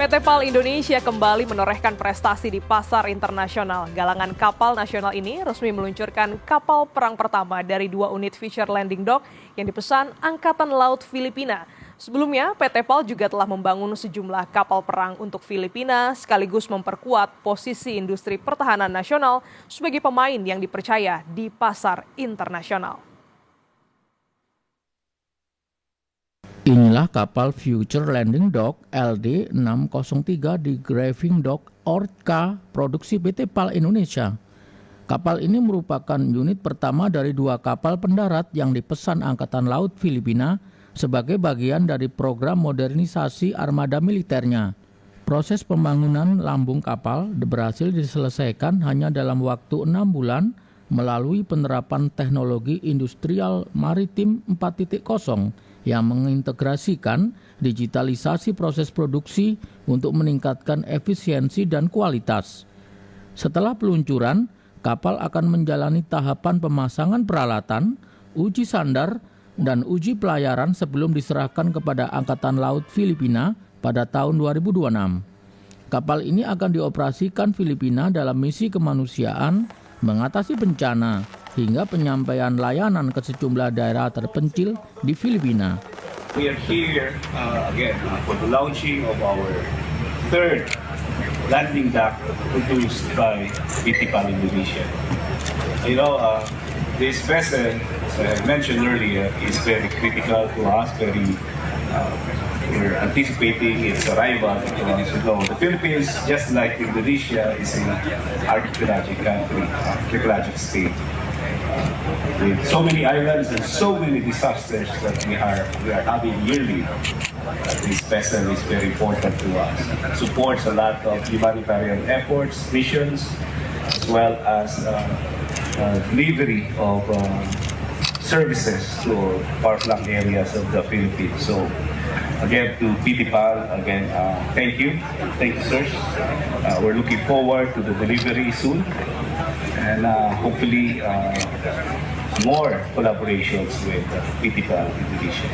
PT PAL Indonesia kembali menorehkan prestasi di pasar internasional. Galangan kapal nasional ini resmi meluncurkan kapal perang pertama dari 2 unit Future Landing Dock yang dipesan Angkatan Laut Filipina. Sebelumnya, PT PAL juga telah membangun sejumlah kapal perang untuk Filipina sekaligus memperkuat posisi industri pertahanan nasional sebagai pemain yang dipercaya di pasar internasional. Inilah kapal Future Landing Dock LD603 di Graving Dock Orca produksi PT PAL Indonesia. Kapal ini merupakan unit pertama dari 2 kapal pendarat yang dipesan Angkatan Laut Filipina sebagai bagian dari program modernisasi armada militernya. Proses pembangunan lambung kapal berhasil diselesaikan hanya dalam waktu 6 bulan melalui penerapan teknologi industrial maritim 4.0 yang mengintegrasikan digitalisasi proses produksi untuk meningkatkan efisiensi dan kualitas. Setelah peluncuran, kapal akan menjalani tahapan pemasangan peralatan, uji sandar, dan uji pelayaran sebelum diserahkan kepada Angkatan Laut Filipina pada tahun 2026. Kapal ini akan dioperasikan Filipina dalam misi kemanusiaan, mengatasi bencana, hingga penyampaian layanan ke sejumlah daerah terpencil di Filipina. We are here again for the launching of our 3rd landing dock produced by PT PAL Indonesia. You know, this vessel, as I mentioned earlier, is very critical to us. We're anticipating its arrival. As you know, the Philippines, just like Indonesia, is an archipelagic country, archipelagic state. With so many islands and so many disasters that we are having yearly, this vessel is very important to us. It supports a lot of humanitarian efforts, missions, as well as delivery of services to far-flung areas of the Philippines. So, again, to PT PAL, thank you, sirs. We're looking forward to the delivery soon. And hopefully more collaborations with PT PAL Indonesia.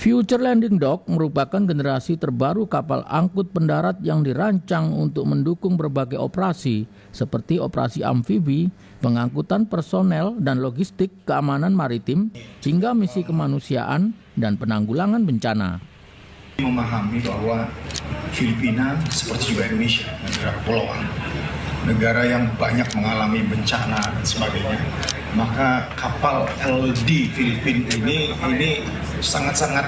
Future Landing Dock merupakan generasi terbaru kapal angkut pendarat yang dirancang untuk mendukung berbagai operasi seperti operasi amfibi, pengangkutan personel dan logistik keamanan maritim, hingga misi kemanusiaan dan penanggulangan bencana. Memahami bahwa Filipina seperti juga Indonesia, negara kepulauan, negara yang banyak mengalami bencana dan sebagainya, maka kapal LD Filipina ini sangat-sangat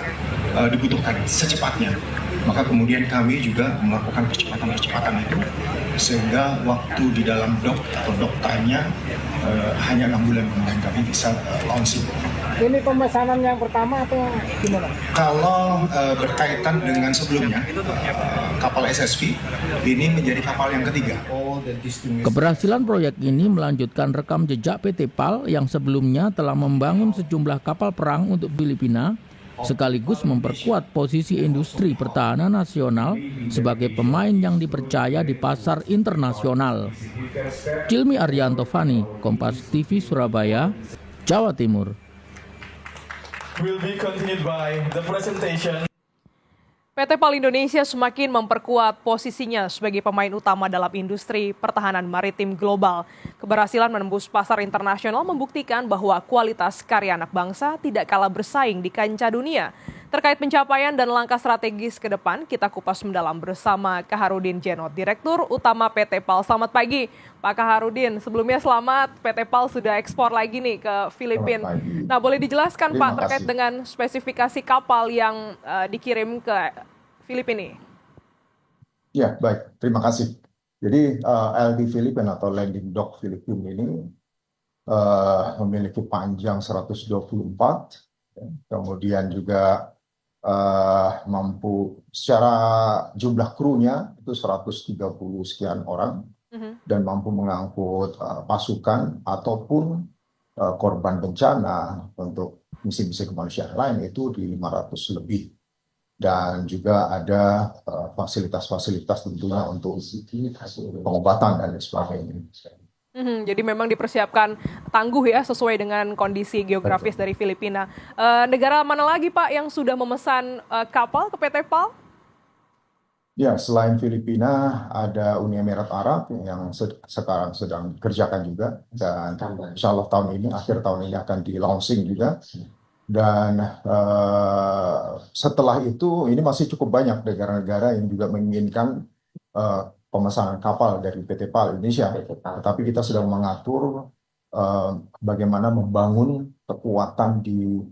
dibutuhkan secepatnya. Maka kemudian kami juga melakukan percepatan itu sehingga waktu di dalam dock atau dock time-nya hanya 6 bulan kemudian kami bisa launching. Ini pemesanan yang pertama atau gimana? Kalau berkaitan dengan sebelumnya, kapal SSV ini menjadi kapal yang ketiga. Keberhasilan proyek ini melanjutkan rekam jejak PT PAL yang sebelumnya telah membangun sejumlah kapal perang untuk Filipina, sekaligus memperkuat posisi industri pertahanan nasional sebagai pemain yang dipercaya di pasar internasional. Cilmi Arianto Fani, Kompas TV Surabaya, Jawa Timur. Will be continued by the presentation. PT PAL Indonesia semakin memperkuat posisinya sebagai pemain utama dalam industri pertahanan maritim global. Keberhasilan menembus pasar internasional membuktikan bahwa kualitas karya anak bangsa tidak kalah bersaing di kancah dunia. Terkait pencapaian dan langkah strategis ke depan, kita kupas mendalam bersama Kaharudin Djenot, Direktur Utama PT PAL. Selamat pagi, Pak Kaharudin. Sebelumnya selamat, PT PAL sudah ekspor lagi nih ke Filipina. Nah, boleh dijelaskan Pak terkait dengan spesifikasi kapal yang dikirim ke Filipina? Ya, baik. Terima kasih. Jadi LD Filipina atau Landing Dock Filipina ini memiliki panjang 124, kemudian juga mampu secara jumlah krunya itu 130 sekian orang dan mampu mengangkut pasukan ataupun korban bencana untuk misi-misi kemanusiaan lain itu di 500 lebih. Dan juga ada fasilitas-fasilitas tentunya untuk pengobatan dan sebagainya. Jadi memang dipersiapkan tangguh ya sesuai dengan kondisi geografis dari Filipina. Negara mana lagi Pak yang sudah memesan kapal ke PT PAL? Ya, selain Filipina, ada Uni Emirat Arab yang sekarang sedang kerjakan juga, dan insya Allah tahun ini, akhir tahun ini akan di launching juga. Dan setelah itu, ini masih cukup banyak negara-negara yang juga menginginkan pemesanan kapal dari PT PAL Indonesia. Tetapi kita sedang mengatur bagaimana membangun kekuatan di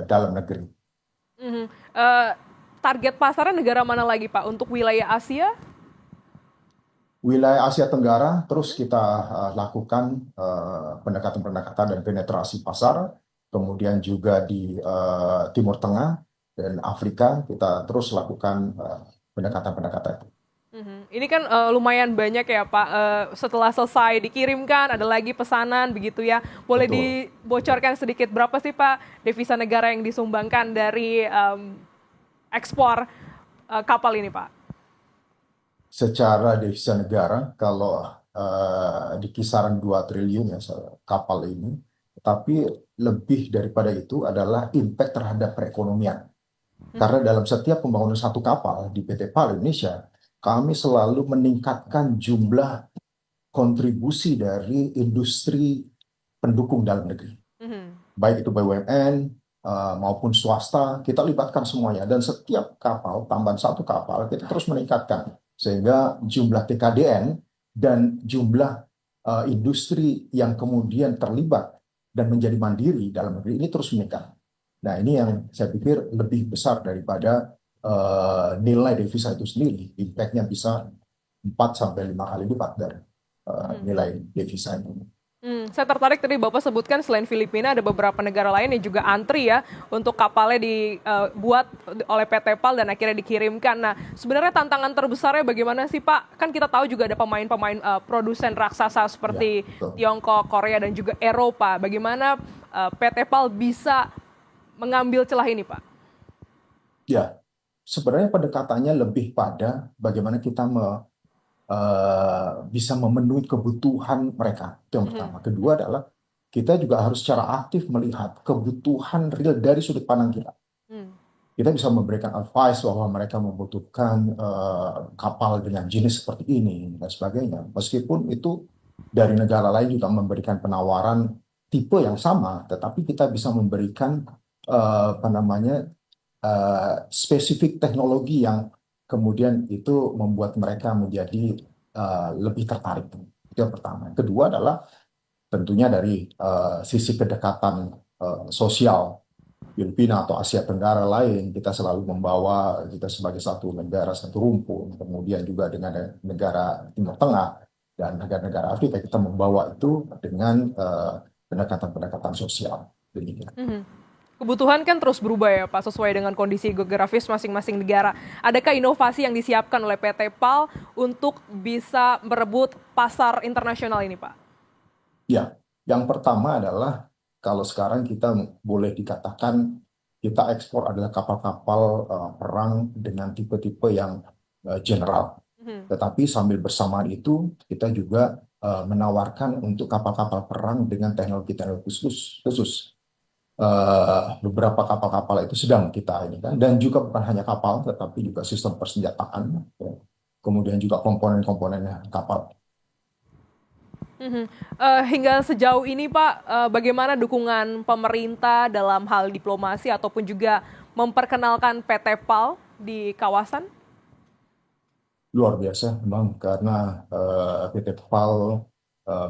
dalam negeri. Mhm. Eh, Target pasarnya negara mana lagi Pak? Untuk wilayah Asia? Wilayah Asia Tenggara terus kita lakukan pendekatan-pendekatan dan penetrasi pasar, kemudian juga di Timur Tengah dan Afrika kita terus lakukan pendekatan-pendekatan itu. Mhm. Ini kan lumayan banyak ya Pak. Setelah selesai dikirimkan ada lagi pesanan begitu ya. Boleh Betul. dibocorkan sedikit berapa sih Pak devisa negara yang disumbangkan dari ekspor kapal ini Pak? Secara devisa negara kalau di kisaran 2 triliun ya kapal ini, tapi lebih daripada itu adalah impact terhadap perekonomian. Karena dalam setiap pembangunan satu kapal di PT PAL Indonesia, kami selalu meningkatkan jumlah kontribusi dari industri pendukung dalam negeri. Mhm. Baik itu BUMN maupun swasta, kita libatkan semuanya. Dan setiap kapal, tambahan satu kapal, kita terus meningkatkan. Sehingga jumlah TKDN dan jumlah industri yang kemudian terlibat dan menjadi mandiri dalam negeri ini terus meningkat. Nah, ini yang saya pikir lebih besar daripada nilai devisa itu sendiri. Impact-nya bisa 4 sampai 5 kali lipat dari nilai devisa ini. Saya tertarik tadi Bapak sebutkan selain Filipina ada beberapa negara lain yang juga antri ya untuk kapalnya dibuat oleh PT PAL dan akhirnya dikirimkan. Nah, sebenarnya tantangan terbesarnya bagaimana sih Pak? Kan kita tahu juga ada pemain-pemain produsen raksasa seperti Ya, betul. Tiongkok, Korea dan juga Eropa. Bagaimana PT PAL bisa mengambil celah ini Pak? Ya, sebenarnya pendekatannya lebih pada bagaimana kita bisa memenuhi kebutuhan mereka. Itu yang pertama. Kedua adalah kita juga harus secara aktif melihat kebutuhan real dari sudut pandang kita. Kita bisa memberikan advice bahwa mereka membutuhkan kapal dengan jenis seperti ini dan sebagainya. Meskipun itu dari negara lain juga memberikan penawaran tipe yang sama, tetapi kita bisa memberikan spesifik teknologi yang kemudian itu membuat mereka menjadi lebih tertarik. Itu yang pertama. Kedua adalah tentunya dari sisi kedekatan sosial. Filipina atau Asia Tenggara lain, kita selalu membawa kita sebagai satu negara, satu rumpun. Kemudian juga dengan negara Timur Tengah dan negara-negara Afrika, kita membawa itu dengan pendekatan-pendekatan sosial. Demikian. Kebutuhan kan terus berubah ya Pak, sesuai dengan kondisi geografis masing-masing negara. Adakah inovasi yang disiapkan oleh PT PAL untuk bisa merebut pasar internasional ini Pak? Ya, yang pertama adalah kalau sekarang kita boleh dikatakan kita ekspor adalah kapal-kapal perang dengan tipe-tipe yang general. Tetapi sambil bersamaan itu kita juga menawarkan untuk kapal-kapal perang dengan teknologi-teknologi khusus. Beberapa kapal-kapal itu sedang kita ini kan, dan juga bukan hanya kapal tetapi juga sistem persenjataan, kemudian juga komponen-komponen kapal. Hingga sejauh ini Pak, bagaimana dukungan pemerintah dalam hal diplomasi ataupun juga memperkenalkan PT PAL di kawasan? Luar biasa memang karena PT PAL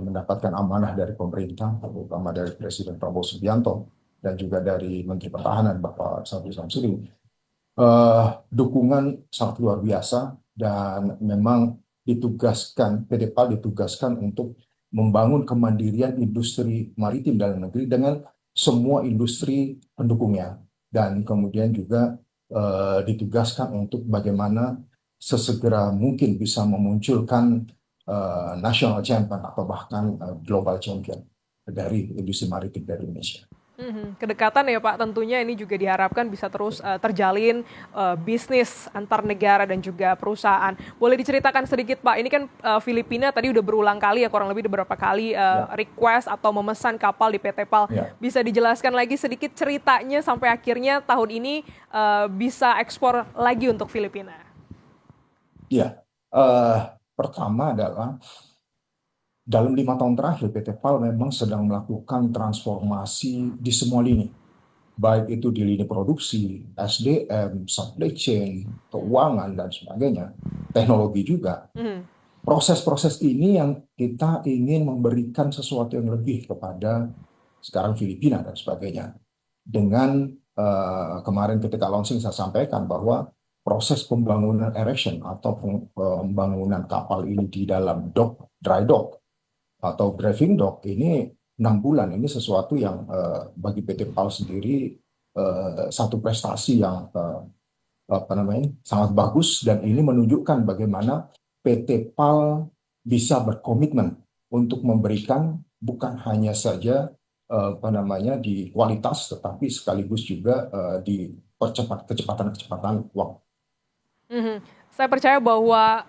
mendapatkan amanah dari pemerintah, terutama dari Presiden Prabowo Subianto dan juga dari Menteri Pertahanan Bapak Sabri Samsudin. Dukungan sangat luar biasa dan memang PT PAL ditugaskan untuk membangun kemandirian industri maritim dalam negeri dengan semua industri pendukungnya, dan kemudian juga ditugaskan untuk bagaimana sesegera mungkin bisa memunculkan national champion atau bahkan global champion dari industri maritim dari Indonesia. Kedekatan ya Pak, tentunya ini juga diharapkan bisa terus terjalin bisnis antar negara dan juga perusahaan. Boleh diceritakan sedikit Pak, ini kan Filipina tadi udah berulang kali ya, kurang lebih beberapa kali request atau memesan kapal di PT PAL. Bisa dijelaskan lagi sedikit ceritanya sampai akhirnya tahun ini bisa ekspor lagi untuk Filipina? Ya, pertama adalah dalam 5 tahun terakhir PT PAL memang sedang melakukan transformasi di semua lini, baik itu di lini produksi, SDM, supply chain, keuangan dan sebagainya, teknologi juga. Mhm. Proses-proses ini yang kita ingin memberikan sesuatu yang lebih kepada sekarang Filipina dan sebagainya. Dengan kemarin ketika launching saya sampaikan bahwa proses pembangunan erection atau pembangunan kapal ini di dalam dock, dry dock atau driving dock ini 6 bulan. Ini sesuatu yang bagi PT PAL sendiri satu prestasi yang sangat bagus, dan ini menunjukkan bagaimana PT PAL bisa berkomitmen untuk memberikan bukan hanya saja di kualitas, tetapi sekaligus juga di kecepatan waktu. Mhm. Saya percaya bahwa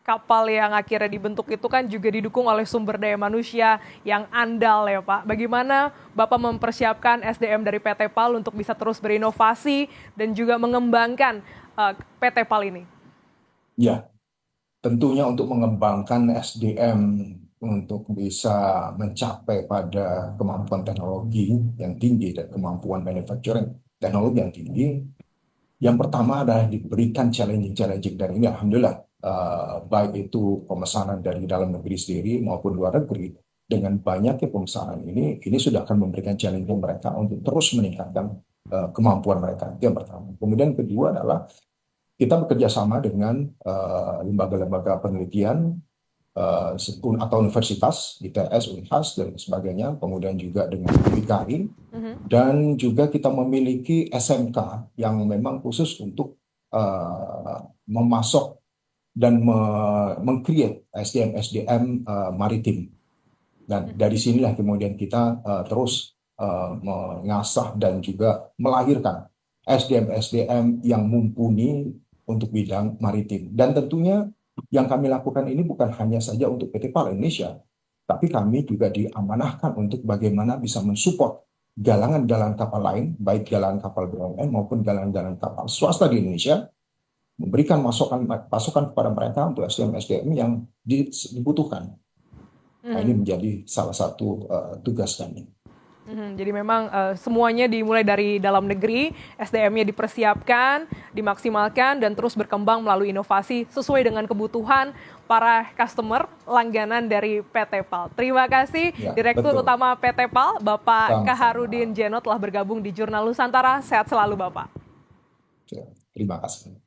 kapal yang akhirnya dibentuk itu kan juga didukung oleh sumber daya manusia yang andal ya Pak. Bagaimana Bapak mempersiapkan SDM dari PT PAL untuk bisa terus berinovasi dan juga mengembangkan PT PAL ini? Ya, tentunya untuk mengembangkan SDM untuk bisa mencapai pada kemampuan teknologi yang tinggi dan kemampuan manufacturing teknologi yang tinggi, yang pertama adalah diberikan challenging, dan ini alhamdulillah baik itu pemesanan dari dalam negeri sendiri maupun luar negeri, dengan banyaknya pemesanan ini sudah akan memberikan challenging mereka untuk terus meningkatkan kemampuan mereka. Itu yang pertama. Kemudian kedua adalah kita bekerja sama dengan lembaga-lembaga penelitian atau universitas, ITS, Unhas, dan sebagainya, kemudian juga dengan UIKI, dan juga kita memiliki SMK yang memang khusus untuk memasok dan meng-create SDM maritim. Dan dari sinilah kemudian kita terus mengasah dan juga melahirkan SDM yang mumpuni untuk bidang maritim. Dan tentunya yang kami lakukan ini bukan hanya saja untuk PT PAL Indonesia, tapi kami juga diamanahkan untuk bagaimana bisa mensupport galangan-galangan kapal lain, baik galangan kapal BUMN maupun galangan-galangan kapal swasta di Indonesia, memberikan masukan kepada mereka untuk SDM yang dibutuhkan. Nah, ini menjadi salah satu tugas kami. Jadi memang semuanya dimulai dari dalam negeri, SDM-nya dipersiapkan, dimaksimalkan, dan terus berkembang melalui inovasi sesuai dengan kebutuhan para customer langganan dari PT PAL. Terima kasih Ya, Direktur betul. Utama PT PAL, Bapak Sama-sama. Kaharudin Jeno telah bergabung di Jurnal Nusantara. Sehat selalu Bapak. Terima kasih.